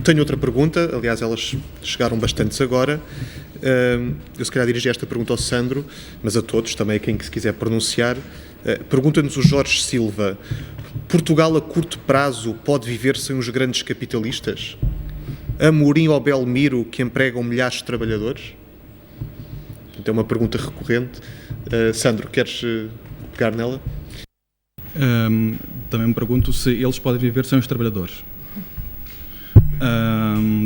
tenho outra pergunta, aliás, elas chegaram bastantes agora. Eu se calhar dirigi esta pergunta ao Sandro, mas a todos, também a quem se quiser pronunciar. Pergunta-nos o Jorge Silva: Portugal a curto prazo pode viver sem os grandes capitalistas? Amorim ou Belmiro que empregam milhares de trabalhadores? Então é uma pergunta recorrente. Sandro, queres pegar nela? Também me pergunto se eles podem viver sem os trabalhadores.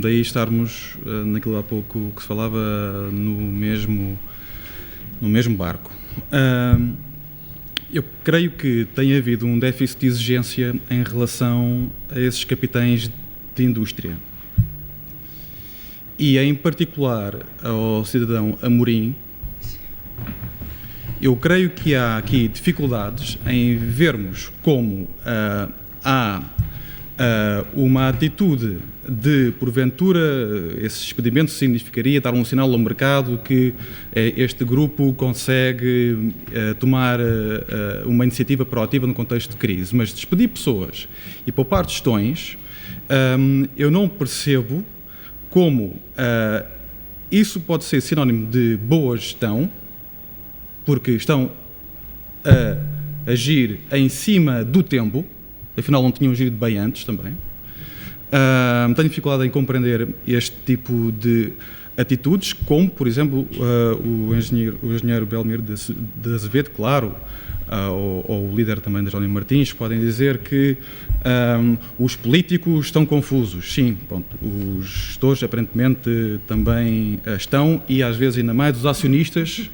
Daí estarmos naquilo há pouco que se falava no mesmo barco. Eu creio que tem havido um déficit de exigência em relação a esses capitães de indústria. E em particular ao cidadão Amorim, eu creio que há aqui dificuldades em vermos como há uma atitude de, porventura, esse expedimento significaria dar um sinal ao mercado que este grupo consegue tomar uma iniciativa proativa no contexto de crise. Mas despedir pessoas e poupar tostões, eu não percebo como isso pode ser sinónimo de boa gestão, porque estão a agir em cima do tempo, afinal não tinham agido bem antes também. Tenho dificuldade em compreender este tipo de atitudes, como, por exemplo, o engenheiro Belmiro de Azevedo, claro, ou o líder também da Jerónimo Martins, podem dizer que os políticos estão confusos. Sim, pronto, os gestores aparentemente também estão, e às vezes ainda mais os acionistas,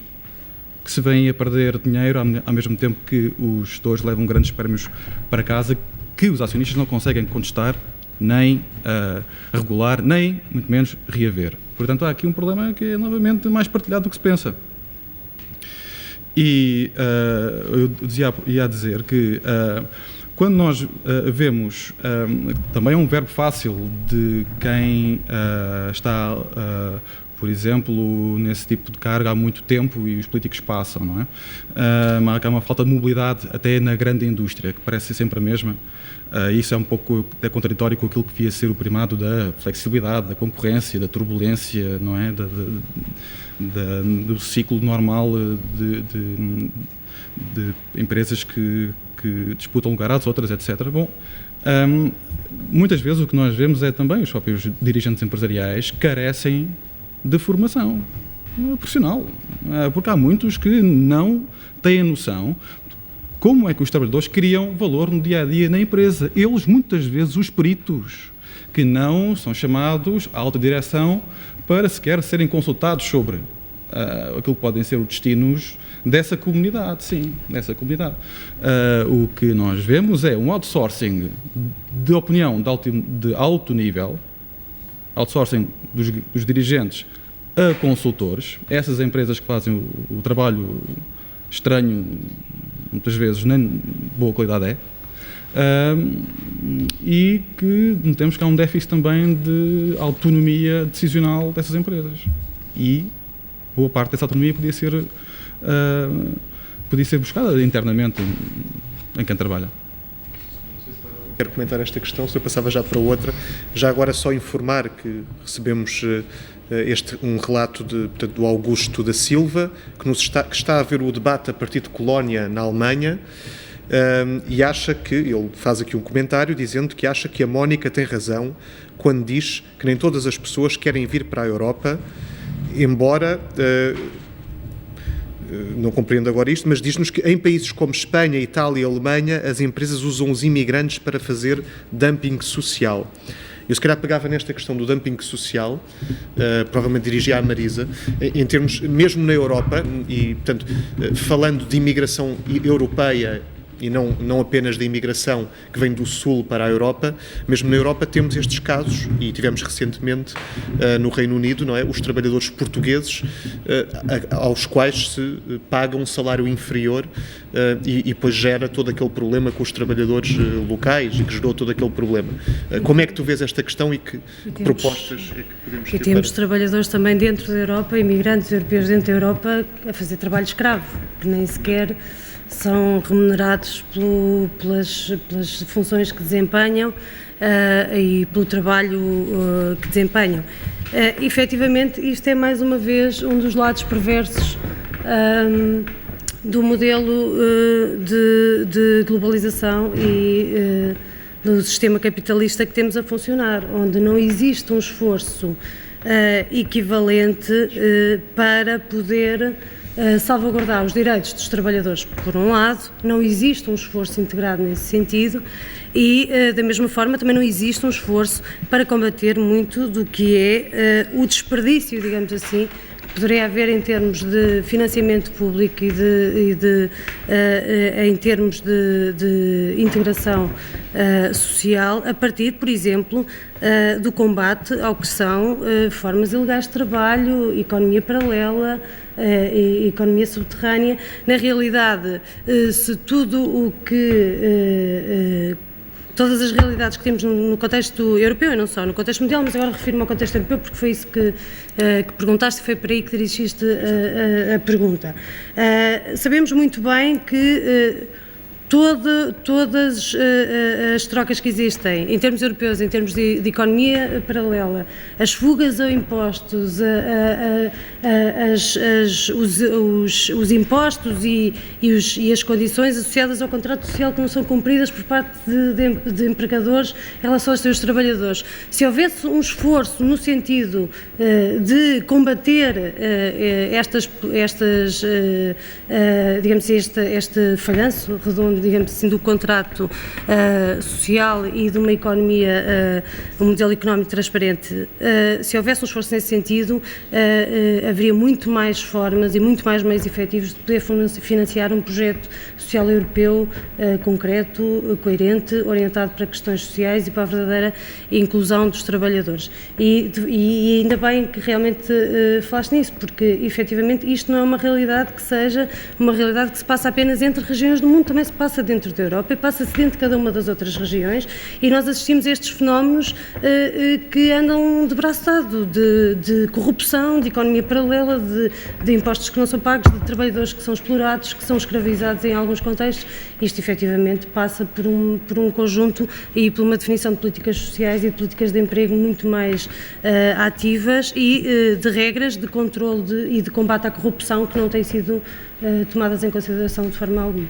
que se vêm a perder dinheiro ao mesmo tempo que os gestores levam grandes prémios para casa, que os acionistas não conseguem contestar, nem regular, nem, muito menos, reaver. Portanto, há aqui um problema que é, novamente, mais partilhado do que se pensa. E eu ia dizer que quando nós vemos, também é um verbo fácil de quem está, por exemplo, nesse tipo de cargo há muito tempo e os políticos passam, não é? Há uma falta de mobilidade até na grande indústria, que parece ser sempre a mesma. Isso é um pouco contraditório com aquilo que devia ser o primado da flexibilidade, da concorrência, da turbulência, não é? Do ciclo normal de empresas que disputam lugar às outras, etc. Bom, muitas vezes o que nós vemos é também os próprios dirigentes empresariais carecem de formação profissional, porque há muitos que não têm a noção como é que os trabalhadores criam valor no dia-a-dia na empresa. Eles, muitas vezes, os peritos, que não são chamados à alta direção para sequer serem consultados sobre aquilo que podem ser os destinos dessa comunidade, sim, dessa comunidade. O que nós vemos é um outsourcing de opinião de alto nível, outsourcing dos dirigentes a consultores, essas empresas que fazem o trabalho estranho, muitas vezes nem de boa qualidade e que notamos que há um déficit também de autonomia decisional dessas empresas. E boa parte dessa autonomia podia ser buscada internamente em quem trabalha. Quero comentar esta questão, se eu passava já para outra. Já agora só informar que recebemos um relato do Augusto da Silva, que está a ver o debate a partir de Colónia, na Alemanha, e acha que, ele faz aqui um comentário dizendo que acha que a Mónica tem razão quando diz que nem todas as pessoas querem vir para a Europa, embora... não compreendo agora isto, mas diz-nos que em países como Espanha, Itália e Alemanha, as empresas usam os imigrantes para fazer dumping social. Eu se calhar pegava nesta questão do dumping social, provavelmente dirigia à Marisa, em termos, mesmo na Europa, e portanto, falando de imigração europeia, e não apenas da imigração que vem do Sul para a Europa, mesmo na Europa temos estes casos, e tivemos recentemente no Reino Unido, não é? Os trabalhadores portugueses aos quais se paga um salário inferior e depois gera todo aquele problema com os trabalhadores locais e que gerou todo aquele problema. Como é que tu vês esta questão e que propostas é que podemos ter? E temos trabalhadores também dentro da Europa, imigrantes europeus dentro da Europa, a fazer trabalho escravo, que nem sequer são remunerados pelas funções que desempenham e pelo trabalho que desempenham. Efetivamente, isto é mais uma vez um dos lados perversos do modelo de globalização e do sistema capitalista que temos a funcionar, onde não existe um esforço equivalente para poder salvaguardar os direitos dos trabalhadores, por um lado, não existe um esforço integrado nesse sentido e, da mesma forma, também não existe um esforço para combater muito do que é o desperdício, digamos assim, que poderia haver em termos de financiamento público e em termos de integração social, a partir, por exemplo, do combate ao que são formas ilegais de trabalho, economia paralela, economia subterrânea. Na realidade, se tudo o que todas as realidades que temos no contexto europeu, e não só no contexto mundial, mas agora refiro-me ao contexto europeu porque foi isso que perguntaste e foi para aí que dirigiste a pergunta. Sabemos muito bem que todas as trocas que existem em termos europeus, em termos de economia paralela, as fugas a impostos, os impostos e as condições associadas ao contrato social que não são cumpridas por parte de empregadores em relação aos seus trabalhadores. Se houvesse um esforço no sentido de combater digamos assim, este falhanço redondo, digamos assim, do contrato social e de uma economia, um modelo económico transparente, se houvesse um esforço nesse sentido, haveria muito mais formas e muito mais meios efetivos de poder financiar um projeto social europeu concreto, coerente, orientado para questões sociais e para a verdadeira inclusão dos trabalhadores. E ainda bem que realmente falaste nisso, porque efetivamente isto não é uma realidade que seja uma realidade que se passa apenas entre regiões do mundo, também se passa dentro da Europa e passa-se dentro de cada uma das outras regiões, e nós assistimos a estes fenómenos que andam de braço dado, de corrupção, de economia paralela, de impostos que não são pagos, de trabalhadores que são explorados, que são escravizados em alguns contextos. Isto efetivamente passa por um conjunto e por uma definição de políticas sociais e de políticas de emprego muito mais ativas e de regras de controle e de combate à corrupção que não têm sido tomadas em consideração de forma alguma.